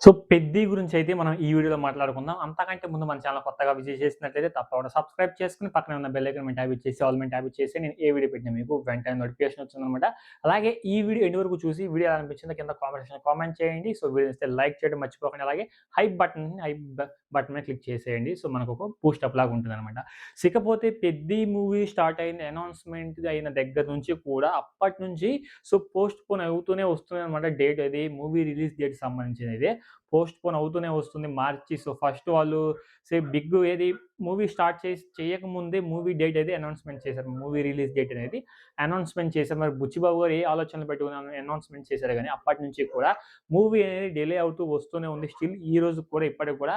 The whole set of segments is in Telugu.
సో, 'పెద్ది' గురించైతే మనం ఈ వీడియోలో మాట్లాడుకుందాం. అంతకంటే ముందు మన ఛానెల్ కొత్తగా విజిట్ చేసినట్లయితే తప్పకుండా సబ్స్క్రైబ్ చేసుకొని పక్కనే ఉన్న బెల్ ఐకాన్ మీద ట్యాప్ ఇచ్చేసి ఆల్ మీద ట్యాప్ ఇచ్చేసి నేను ఏ వీడియో పెట్టినా మీకు వెంటనే నోటిఫికేషన్ వస్తుందనమాట. అలాగే ఈ వీడియో ఎండ్ వరకు చూసి వీడియో ఎలా అనిపించిందో కింద కామెంట్ సెక్షన్‌లో కామెంట్ చేయండి. సో, వీడియో నచ్చితే లైక్ చేయడం మర్చిపోకండి. అలాగే హైప్ బటన్ మీద క్లిక్ చేసేయండి. సో, మనకొక బూస్టప్ లాగా ఉంటుందనమాట. ఇకపోతే 'పెద్ది' మూవీ స్టార్ట్ అయిన అనౌన్స్‌మెంట్ అయిన దగ్గర నుంచి కూడా అప్పటినుంచి పోస్ట్‌పోన్ అవుతూనే వస్తుందనమాట డేట్ అది మూవీ రిలీజ్ డేట్‌కి సంబంధించినది. పోస్ట్‌పోన్ అవుతూనే వస్తుంది. మార్చి ఫస్ట్ వాళ్ళు బిగ్ ఏది మూవీ స్టార్ట్ చేయకముందే మూవీ డేట్ అయితే అనౌన్స్‌మెంట్ చేశారు. మూవీ రిలీజ్ డేట్ అనేది అనౌన్స్‌మెంట్ చేశారు. మరి బుచ్చిబాబు గారు ఏ ఆలోచనలు పెట్టుకొని అనౌన్స్‌మెంట్ చేశారో గాని అప్పటి నుంచి కూడా మూవీ అనేది డిలే అవుతూ వస్తూనే ఉంది. స్టిల్ ఈ రోజు కూడా ఇప్పటికి కూడా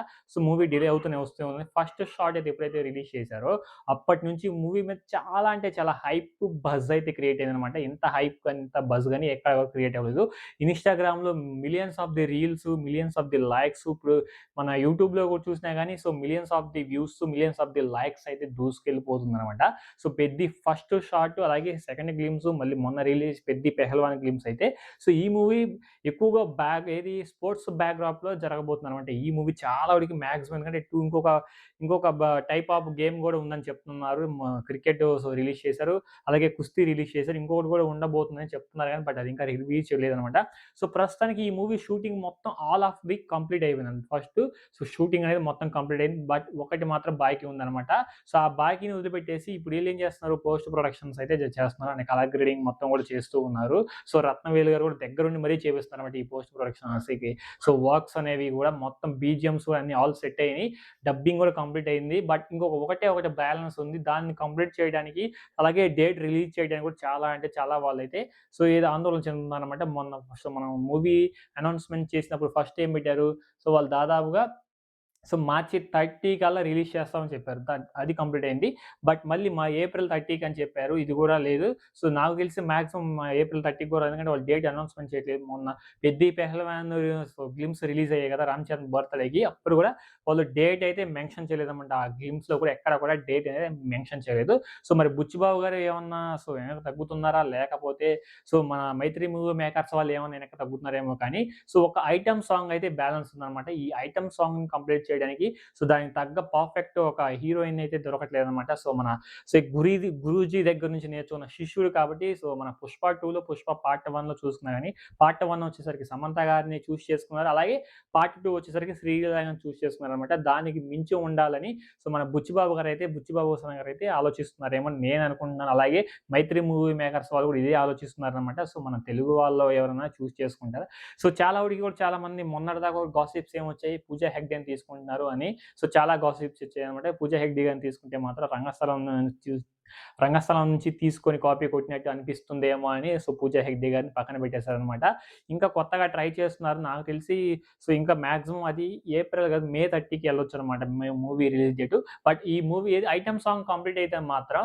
మూవీ డిలే అవుతూనే వస్తూ ఉంది. ఫస్ట్ షాట్ అయితే ఎప్పుడైతే రిలీజ్ చేశారో అప్పటి నుంచి మూవీ మీద చాలా అంటే చాలా హైప్, బజ్ అయితే క్రియేట్ అయిందనమాట. ఇంత హైప్ గాని, ఇంత బజ్ గాని ఎక్కడ క్రియేట్ అవ్వలేదు. ఇన్‌స్టాగ్రామ్‌లో millions of the reels, millions of the likes ఇప్పుడు మన యూట్యూబ్‌లో కూడా చూసినా గాని millions of the views, millions of the likes అయితే దూసుకెళ్ళిపోతుందనమాట. 'పెద్ది' ఫస్ట్ షాట్ అలాగే సెకండ్ గ్లింప్స్ మళ్ళీ మొన్న రిలీజ్ 'పెద్ది పెహల్వాన్' గ్లింప్స్ అయితే ఈ మూవీ ఎక్కువగా స్పోర్ట్స్ బ్యాక్‌డ్రాప్‌లో జరగబోతుందనమాట. ఈ మూవీ చాలా వరకు మాక్సిమం ఎందుకంటే ఇంకొక ఇంకొక టైప్ ఆఫ్ గేమ్ గూడా ఉందని చెప్తున్నారు. క్రికెట్ రిలీజ్ చేశారు. అలాగే కుస్తీ రిలీజ్ చేశారు. ఇంకొకటి గూడా ఉండబోతుందని చెప్తున్నారు గానీ బట్ అది ఇంకా రిలీజ్ చేయలేదనమాట. ప్రస్తుతానికి ఈ మూవీ షూటింగ్ మొత్తం ఆల్ ఆఫ్ ది కంప్లీట్ అయిపోయిందండి. షూటింగ్ అనేది మొత్తం కంప్లీట్ అయింది. బట్ ఒకటి మాత్రం బాకీ ఉందనమాట. ఆ బాకీని వదిలిపెట్టేసి ఇప్పుడు ఈళ్ళేం చేస్తున్నారు పోస్ట్ ప్రొడక్షన్స్ అయితే చేస్తున్నారు. అండ్ కలర్ గ్రేడింగ్ మొత్తం కూడా చేస్తూ ఉన్నారు. రత్నవేలు గారు కూడా దగ్గరుండి మరీ చేపిస్తున్నారన్నమాట ఈ పోస్ట్ ప్రొడక్షన్స్‌కి. వర్క్స్ అనేవి కూడా మొత్తం బీజీఎమ్స్ అన్నీ ఆల్ సెట్ అయినాయి. డబ్బింగ్ కూడా కంప్లీట్ అయింది. బట్ ఒకటి బ్యాలెన్స్ ఉంది. దాన్ని కంప్లీట్ చేయడానికి అలాగే డేట్ రిలీజ్ చేయడానికి కూడా చాలా అంటే చాలా వాళ్ళైతే ఏదో ఆందోళన చెందుతున్నారన్నమాట. మొన్న మనం మూవీ అనౌన్స్‌మెంట్ చేసినప్పుడు ఫస్ట్ ఏం పెట్టారు? వాళ్ళు దాదాపుగా మార్చి 30 కల్లా రిలీజ్ చేస్తామని చెప్పారు. అది కంప్లీట్ అయింది. బట్ మళ్ళీ ఏప్రిల్ 30కి అని చెప్పారు. ఇది కూడా లేదు. నాకు తెలిసి మాక్సిమం ఏప్రిల్ 30కి కూడా ఎందుకంటే వాళ్ళు డేట్ అనౌన్స్‌మెంట్ చేయట్లేదు. మొన్న 'పెద్ది పెహల్వాన్' గ్లింప్స్ రిలీజ్ అయ్యాయి కదా! రామ్ చరణ్ బర్త్‌డేకి అప్పుడు కూడా వాళ్ళు డేట్ అయితే మెన్షన్ చేయలేదన్నమాట. ఆ గ్లింప్స్‌లో కూడా ఎక్కడ కూడా డేట్ అనేది మెన్షన్ చేయలేదు. మరి బుచ్చిబాబు గారు ఏమన్నా వెనక్కి తగ్గుతున్నారా? లేకపోతే మన 'మైత్రి మూవీ మేకర్స్' వాళ్ళు ఏమన్నా వెనక్కి తగ్గుతున్నారేమో కానీ ఒక ఐటెమ్ సాంగ్ అయితే బ్యాలెన్స్ ఉందన్నమాట. ఈ ఐటెమ్ సాంగ్‌ని కంప్లీట్ చేయడానికి దానికి తగ్గ పర్ఫెక్ట్ ఒక హీరోయిన్ అయితే దొరకట్లేదన్నమాట. మన 'గురూజీ' దగ్గర నుంచి నేర్చుకున్న శిష్యుడు కాబట్టి మన 'పుష్ప 2లో 'పుష్ప పార్ట్ 1లో చూసుకున్నా గాని పార్ట్ 1 వచ్చేసరికి సమంత గారిని చేసుకున్నారు. అలాగే పార్ట్ 2 వచ్చేసరికి శ్రీలీలని చేసుకున్నారన్నమాట. దానికి మించి ఉండాలని మన బుచ్చిబాబు గారైతే ఆలోచిస్తున్నారేమో అని నేను అనుకుంటున్నాను. అలాగే 'మైత్రి మూవీ మేకర్స్' వాళ్ళు కూడా ఇదే ఆలోచిస్తున్నారన్నమాట. మన తెలుగు వాళ్ళు ఎవరైనా చేసుకుంటారా? చాలా వరకు కూడా చాలామంది మొన్నటిదాకా గాసిప్స్ ఏమొచ్చాయి 'పూజా హెగ్డేని తీసుకుంటున్నారు' అని. చాలా గాసిప్స్ వచ్చాయన్నమాట. 'పూజా హెగ్డే' గారిని తీసుకుంటే మాత్రం రంగస్థలం నుంచి తీసుకొని కాపీ కొట్టినట్టు అనిపిస్తుందేమో అని 'పూజా హెగ్డే' గారిని పక్కన పెట్టేసారన్నమాట. ఇంకా కొత్తగా ట్రై చేస్తున్నారు. నాకు తెలిసి ఇంకా మాక్సిమం అది ఏప్రిల్ కాదు మే 30కి ఎళ్ళొచ్చన్నమాట మూవీ రిలీజ్ డేటు. బట్ ఈ మూవీ ఏది ఐటెమ్ సాంగ్ కంప్లీట్ అయితే మాత్రం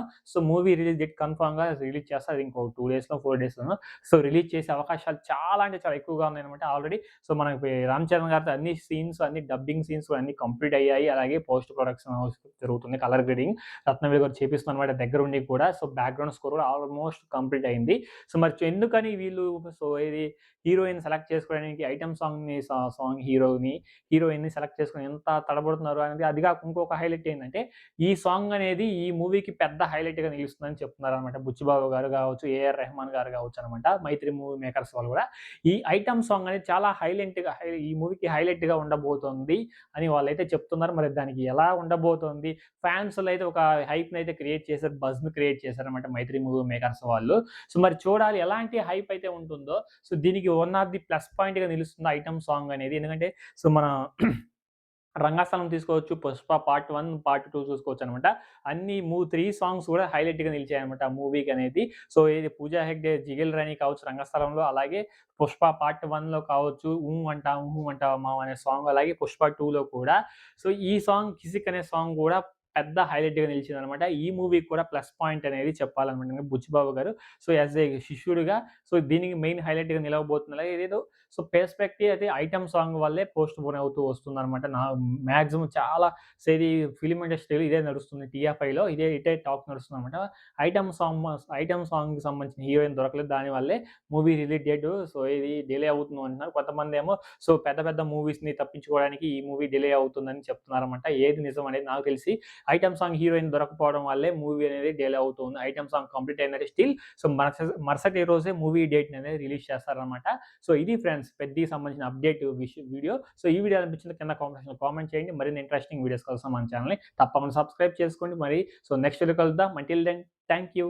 మూవీ రిలీజ్ డేట్ కన్ఫర్మ్‌గా రిలీజ్ చేస్తారు. అది ఇంకో 2 డేస్‌లో, 4 డేస్‌లోనో రిలీజ్ చేసే అవకాశాలు చాలా అంటే చాలా ఎక్కువగా ఉన్నాయన్నమాట. ఆల్రెడీ మనకి రామ్ చరణ్ గారితో అన్ని సీన్స్, అన్ని డబ్బింగ్ సీన్స్ అన్నీ కంప్లీట్ అయ్యాయి. అలాగే పోస్ట్ ప్రొడక్షన్ జరుగుతుంది. కలర్ గ్రేడింగ్ రత్నవేలు గారు చేపిస్తున్నమాట దగ్గరుండి కూడా. బ్యాక్‌గ్రౌండ్ స్కోర్ కూడా ఆల్‌మోస్ట్ కంప్లీట్ అయింది. మరి ఎందుకని వీళ్ళు ఇది హీరోయిన్ సెలెక్ట్ చేసుకోవడానికి ఐటెమ్ సాంగ్‌ని హీరోయిన్‌ని సెలెక్ట్ చేసుకొని ఎంత తడబడుతున్నారు అనేది అది కాక ఇంకొక హైలైట్ ఏంటంటే ఈ సాంగ్ అనేది ఈ మూవీకి పెద్ద హైలైట్‌గా నిలుస్తుందని చెప్తున్నారనమాట. బుచ్చిబాబు గారు గావచ్చు, ఏఆర్ రెహమాన్ గారు గావచ్చనమాట. 'మైత్రి మూవీ మేకర్స్' వాళ్ళు గూడా. ఈ ఐటెమ్ సాంగ్ అనేది చాలా ఈ మూవీకి హైలైట్‌గా ఉండబోతోంది అని వాళ్ళైతే చెప్తున్నారు. మరి దానికి ఎలా ఉండబోతోంది? ఫ్యాన్స్‌లో అయితే ఒక హైప్‌నయితే క్రియేట్ చేశారు. బజ్‌ని క్రియేట్ చేశారనమాట 'మైత్రి మూవీ మేకర్స్' వాళ్ళు. మరి చూడాలి ఎలాంటి హైప్ అయితే ఉంటుందో దీనికి వన్ ఆఫ్ ది ప్లస్ పాయింట్‌గా నిలుస్తుంది ఐటెమ్ సాంగ్ అనేది. ఎందుకంటే మన రంగస్థలం తీసుకోవచ్చు. 'Pushpa part 1, part 2' చూసుకోవచ్చనమాట. అన్ని 3 సాంగ్స్ కూడా హైలైట్‌గా నిలిచాయనమాట ఆ మూవీకనేది. ఇది 'పూజా హెగ్డే' 'జిగేల్ రాణి' కావచ్చు రంగస్థలంలో, అలాగే 'పుష్ప పార్ట్ 1లో' కావచ్చు 'ఊ అంటావా మావ' అనే సాంగ్, అలాగే 'పుష్ప 2లో' కూడా ఈ సాంగ్ 'కిసిక్' అనే సాంగ్ కూడా పెద్ద హైలైట్‌గా నిలిచిందనమాట. ఈ మూవీకి కూడా ప్లస్ పాయింట్ అనేది చెప్పాలనమాట బుచ్చిబాబు గారు. సో, యాస్ ఏ శిష్యుడిగా సో, దీనికి మెయిన్ హైలైట్‌గా నిలవబోతుంది. ఇదేదో సో, 'పేర్స్పెక్టివ్' అయితే ఐటెమ్ సాంగ్ వల్లే పోస్ట్‌పోన్ అవుతూ వస్తుందనమాట. మాక్సిమం చాలా ఇది ఫిల్మ్ ఇండస్ట్రీలో ఇదే నడుస్తుంది. టీఎఫ్ఐలో ఇదే టాక్ నడుస్తుందనమాట. ఐటెమ్ సాంగ్‌కి సంబంధించిన హీరోయిన్ దొరకలేదు. దానివల్లే మూవీ రిలీజ్ డేట్ సో, ఇది డిలే అవుతుంది అంటున్నారు. కొంతమందేమో సో, పెద్ద పెద్ద మూవీస్‌ని తప్పించుకోవడానికి ఈ మూవీ డిలే అవుతుందని చెప్తున్నారనమాట. ఏది నిజం అనేది నాకు తెలిసి ఐటెమ్ సాంగ్ హీరోయిన్ దొరకపోవడం వల్లే మూవీ అనేది డిలే అవుతుంది. ఐటెమ్ సాంగ్ కంప్లీట్ అయిందంటే స్టిల్ సో, మరుసటి రోజే మూవీ డేట్‌ని అనేది రిలీజ్ చేస్తారనమాట. సో, ఇది ఫ్రెండ్స్ పెద్దికి సంబంధించిన అప్డేట్ వీడియో. సో, ఈ వీడియో అనిపించింది కింద కామెంట్ సెక్షన్‌లో కామెంట్ చేయండి. మరిన్ని ఇంట్రెస్టింగ్ వీడియోస్ కోసం మన ఛానెల్‌ని తప్పకుండా సబ్స్క్రైబ్ చేసుకోండి. మరి సో, నెక్స్ట్ వీడియోలో కలుద్దాం. Until then thank you.